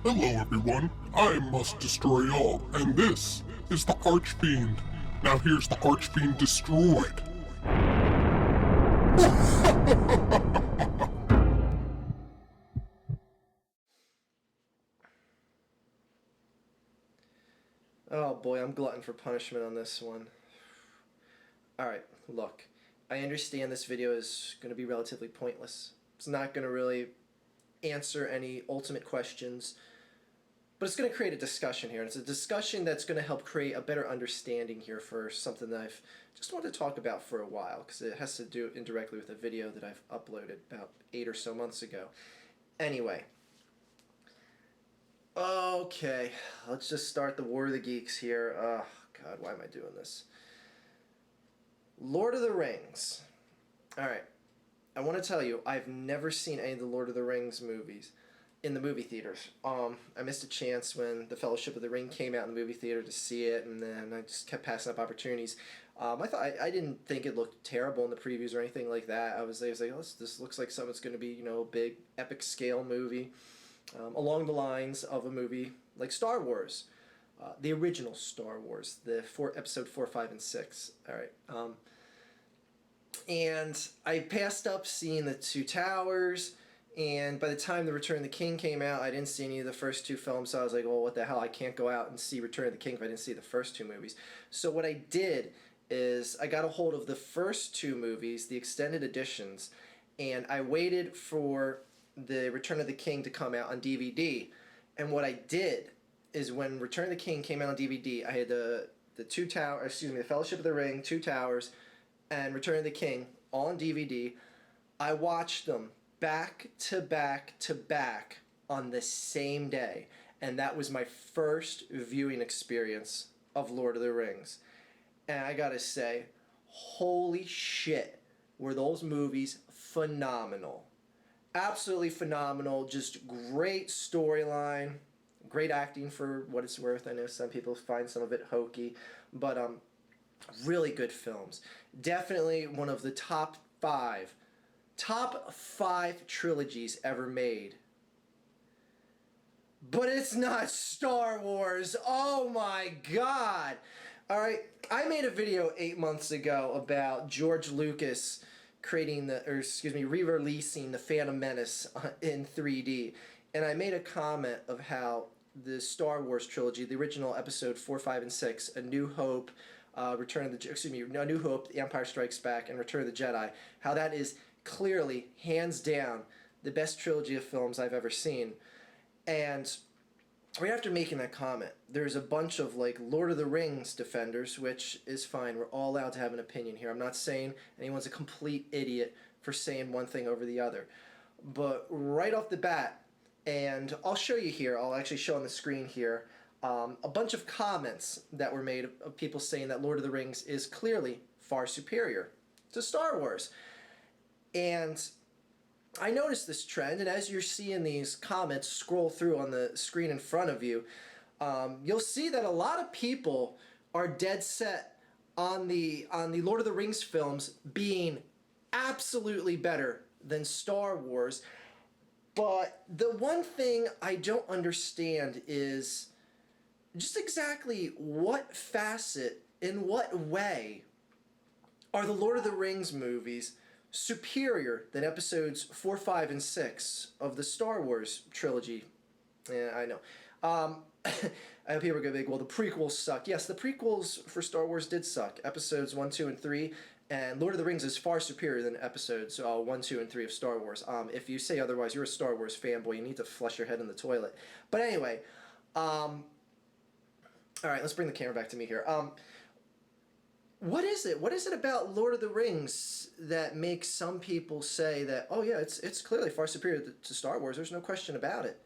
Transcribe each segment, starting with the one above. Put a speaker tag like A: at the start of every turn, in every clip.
A: Hello everyone, I must destroy all, and this is the Archfiend. Now here's the Archfiend destroyed.
B: Oh boy, I'm glutton for punishment on this one. Alright, look. I understand this video is going to be relatively pointless. It's not going to really answer any ultimate questions, but it's going to create a discussion here. And it's a discussion that's going to help create a better understanding here for something that I've just wanted to talk about for a while, because it has to do indirectly with a video that I've uploaded about 8 or so months ago. Anyway. Okay, let's just start the War of the Geeks here. Oh, God, why am I doing this? Lord of the Rings. Alright, I want to tell you, I've never seen any of the Lord of the Rings movies in the movie theaters. I missed a chance when The Fellowship of the Ring came out in the movie theater to see it, and then I just kept passing up opportunities. I didn't think it looked terrible in the previews or anything like that. I was like, oh, this looks like something that's going to be, a big, epic scale movie. Along the lines of a movie like Star Wars, the original Star Wars, episode 4, 5, and 6. All right, and I passed up seeing the Two Towers, and by the time the Return of the King came out, I didn't see any of the first two films. So I was like, well, what the hell? I can't go out and see Return of the King if I didn't see the first two movies. So what I did is I got a hold of the first two movies, the extended editions, and I waited for the Return of the King to come out on DVD. And what I did is when Return of the King came out on DVD, I had the Fellowship of the Ring, Two Towers, and Return of the King all on DVD. I watched them back to back to back on the same day. And that was my first viewing experience of Lord of the Rings. And I gotta say, holy shit, were those movies phenomenal. Absolutely phenomenal, just great storyline, great acting for what it's worth. I know some people find some of it hokey, but really good films. Definitely one of the top five trilogies ever made. But it's not Star Wars. Oh my God. All right, I made a video 8 months ago about George Lucas re-releasing the Phantom Menace in 3D, and I made a comment of how the Star Wars trilogy, the original episode 4, 5, and 6, A New Hope, A New Hope, The Empire Strikes Back, and Return of the Jedi, how that is clearly, hands down, the best trilogy of films I've ever seen. And right after making that comment, there's a bunch of Lord of the Rings defenders, which is fine. We're all allowed to have an opinion here. I'm not saying anyone's a complete idiot for saying one thing over the other. But right off the bat, and I'll show you here, I'll actually show on the screen here, a bunch of comments that were made of people saying that Lord of the Rings is clearly far superior to Star Wars. And I noticed this trend, and as you're seeing these comments scroll through on the screen in front of you, you'll see that a lot of people are dead set on the Lord of the Rings films being absolutely better than Star Wars. But the one thing I don't understand is just exactly what facet, in what way, are the Lord of the Rings movies superior than episodes 4, 5, and 6 of the Star Wars trilogy. Yeah, I know. I hope people are going to be well, the prequels suck. Yes, the prequels for Star Wars did suck. Episodes 1, 2, and 3. And Lord of the Rings is far superior than episodes 1, 2, and 3 of Star Wars. If you say otherwise, you're a Star Wars fanboy. You need to flush your head in the toilet. But anyway, all right, let's bring the camera back to me here. What is it? What is it about Lord of the Rings that makes some people say that, oh yeah, it's clearly far superior to Star Wars. There's no question about it.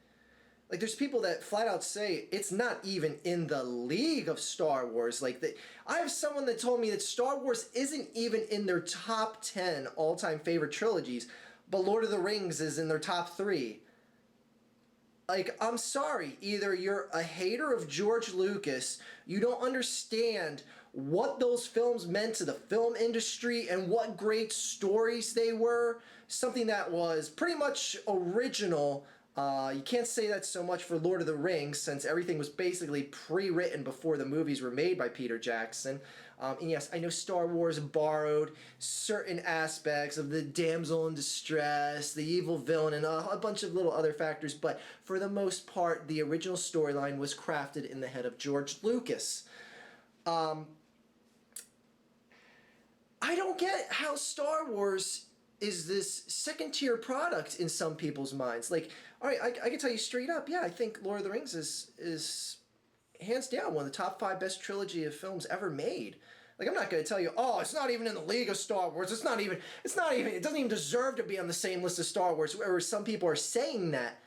B: Like, there's people that flat out say it's not even in the league of Star Wars. I have someone that told me that Star Wars isn't even in their top 10 all-time favorite trilogies, but Lord of the Rings is in their top 3. I'm sorry, either you're a hater of George Lucas, you don't understand what those films meant to the film industry and what great stories they were, something that was pretty much original You can't say that so much for Lord of the Rings, since everything was basically pre-written before the movies were made by Peter Jackson. And yes, I know Star Wars borrowed certain aspects of the damsel in distress, the evil villain, and a bunch of little other factors, but for the most part, the original storyline was crafted in the head of George Lucas. I don't get how Star Wars is this second-tier product in some people's minds. Like, all right, I can tell you straight up, yeah, I think Lord of the Rings is hands down one of the top 5 best trilogy of films ever made. Like, I'm not going to tell you, oh, it's not even in the league of Star Wars. It doesn't even deserve to be on the same list as Star Wars, where some people are saying that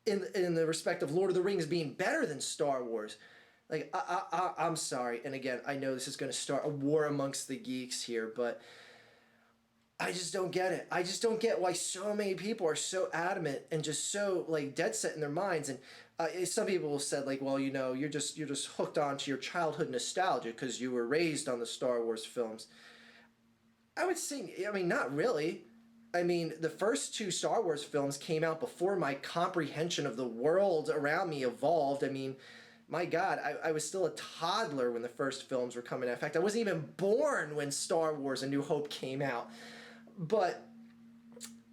B: in the respect of Lord of the Rings being better than Star Wars. Like, I'm sorry, and again, I know this is going to start a war amongst the geeks here, but I just don't get it. I just don't get why so many people are so adamant and just so, like, dead set in their minds. And some people said, like, well, you're just hooked onto your childhood nostalgia because you were raised on the Star Wars films. I would say, I mean, not really. I mean, the first 2 Star Wars films came out before my comprehension of the world around me evolved. I mean, my God, I was still a toddler when the first films were coming out. In fact, I wasn't even born when Star Wars A New Hope came out. But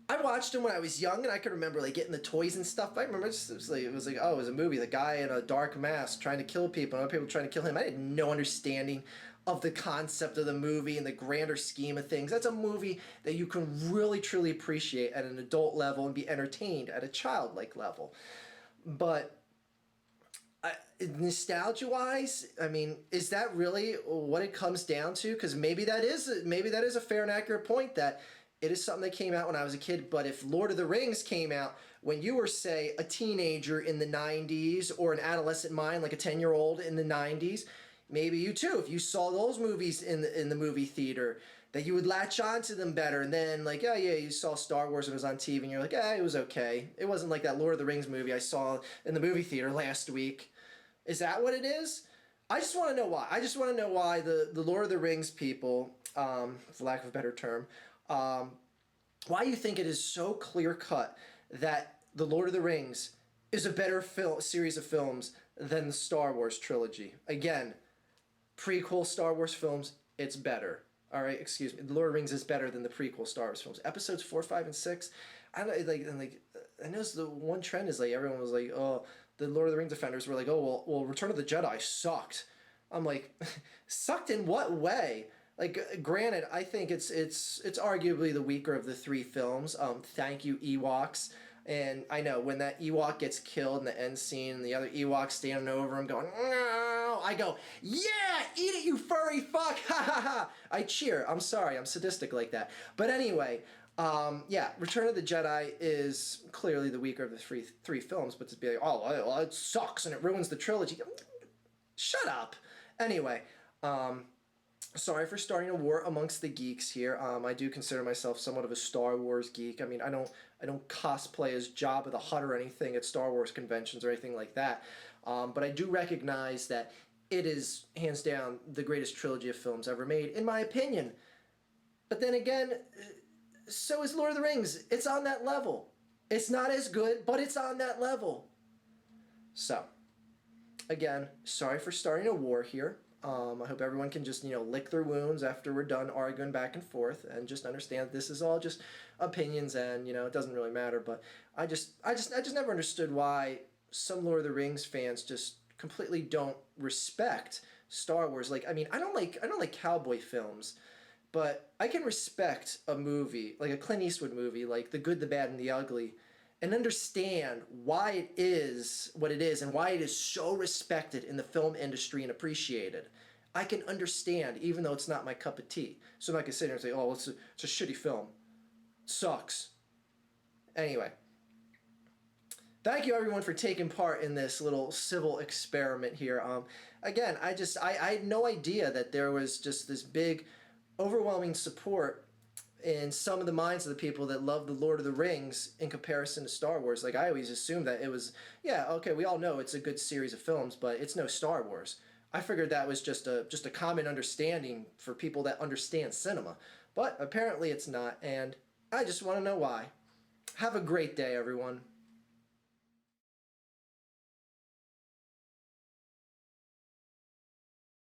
B: I watched them when I was young, and I could remember, like, getting the toys and stuff. I remember it was like, oh, it was a movie. The guy in a dark mask trying to kill people, and other people trying to kill him. I had no understanding of the concept of the movie and the grander scheme of things. That's a movie that you can really, truly appreciate at an adult level and be entertained at a childlike level. But nostalgia-wise, I mean, is that really what it comes down to? Because maybe that is a fair and accurate point, that it is something that came out when I was a kid. But if Lord of the Rings came out when you were, say, a teenager in the 90s, or an adolescent mind, like a 10-year-old in the 90s, maybe you too, if you saw those movies in the movie theater, that you would latch on to them better. And then, like, oh yeah, you saw Star Wars and it was on TV, and you're like, it was okay. It wasn't like that Lord of the Rings movie I saw in the movie theater last week. Is that what it is? I just want to know why. I just want to know why the Lord of the Rings people, for lack of a better term, why you think it is so clear-cut that the Lord of the Rings is a better series of films than the Star Wars trilogy. Again, prequel Star Wars films, it's better. All right, excuse me. The Lord of the Rings is better than the prequel Star Wars films. Episodes 4, 5, and 6. I noticed the one trend is, like, everyone was like, oh, the Lord of the Rings defenders were like, oh, well, Return of the Jedi sucked. I'm like, sucked in what way? Like, granted, I think it's arguably the weaker of the 3 films. Thank you, Ewoks. And I know when that Ewok gets killed in the end scene, and the other Ewok standing over him going, no, I go, yeah, eat it, you furry fuck, ha ha ha. I cheer. I'm sorry, I'm sadistic like that. But anyway, yeah, Return of the Jedi is clearly the weaker of the three films, but to be like, oh, well, it sucks and it ruins the trilogy. Shut up. Anyway, sorry for starting a war amongst the geeks here. I do consider myself somewhat of a Star Wars geek. I mean, I don't cosplay as Jabba the Hutt or anything at Star Wars conventions or anything like that. But I do recognize that it is, hands down, the greatest trilogy of films ever made, in my opinion. But then again, so is Lord of the Rings. It's on that level. It's not as good, but it's on that level. So, again, sorry for starting a war here. I hope everyone can just, lick their wounds after we're done arguing back and forth, and just understand that this is all just opinions, and, it doesn't really matter. But I just never understood why some Lord of the Rings fans just completely don't respect Star Wars. Like, I mean, I don't like cowboy films, but I can respect a movie, like a Clint Eastwood movie, like The Good, the Bad, and the Ugly, and understand why it is what it is and why it is so respected in the film industry and appreciated. I can understand, even though it's not my cup of tea. So I'm not going to sit here and say, oh, it's a shitty film. Sucks. Anyway. Thank you, everyone, for taking part in this little civil experiment here. Again, I had no idea that there was just this big, overwhelming support in some of the minds of the people that love the Lord of the Rings in comparison to Star Wars. Like, I always assumed that it was, yeah, okay, we all know it's a good series of films, but it's no Star Wars. I figured that was just a common understanding for people that understand cinema. But apparently it's not, and I just want to know why. Have a great day, everyone.